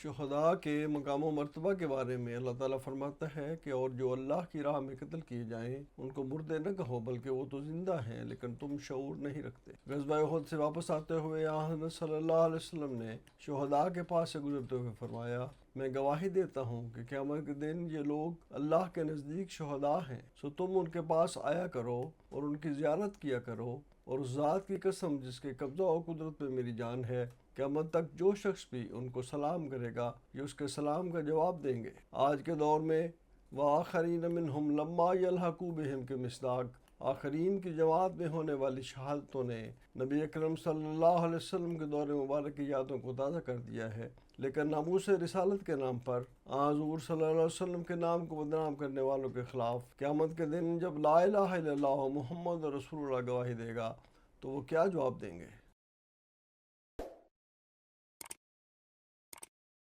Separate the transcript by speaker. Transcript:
Speaker 1: شہداء کے مقام و مرتبہ کے بارے میں اللہ تعالیٰ فرماتا ہے کہ اور جو اللہ کی راہ میں قتل کیے جائیں ان کو مردے نہ کہو بلکہ وہ تو زندہ ہیں لیکن تم شعور نہیں رکھتے۔ غزوہ احد سے واپس آتے ہوئے حضرت صلی اللہ علیہ وسلم نے شہداء کے پاس سے گزرتے ہوئے فرمایا، میں گواہی دیتا ہوں کہ قیامت کے دن یہ لوگ اللہ کے نزدیک شہداء ہیں، سو تم ان کے پاس آیا کرو اور ان کی زیارت کیا کرو، اور اس ذات کی قسم جس کے قبضہ و قدرت پہ میری جان ہے، قیامت تک جو شخص بھی ان کو سلام کرے گا یہ اس کے سلام کا جواب دیں گے۔ آج کے دور میں وآخرین منہم لما یلحقوا بہم کے مصداق آخرین کی جماعت میں ہونے والی شہادتوں نے نبی اکرم صلی اللہ علیہ وسلم کے دور مبارک کی یادوں کو تازہ کر دیا ہے، لیکن ناموس رسالت کے نام پر حضور صلی اللہ علیہ وسلم کے نام کو بدنام کرنے والوں کے خلاف قیامت کے دن جب لا الہ الا اللہ محمد رسول اللہ گواہی دے گا تو وہ کیا جواب دیں گے؟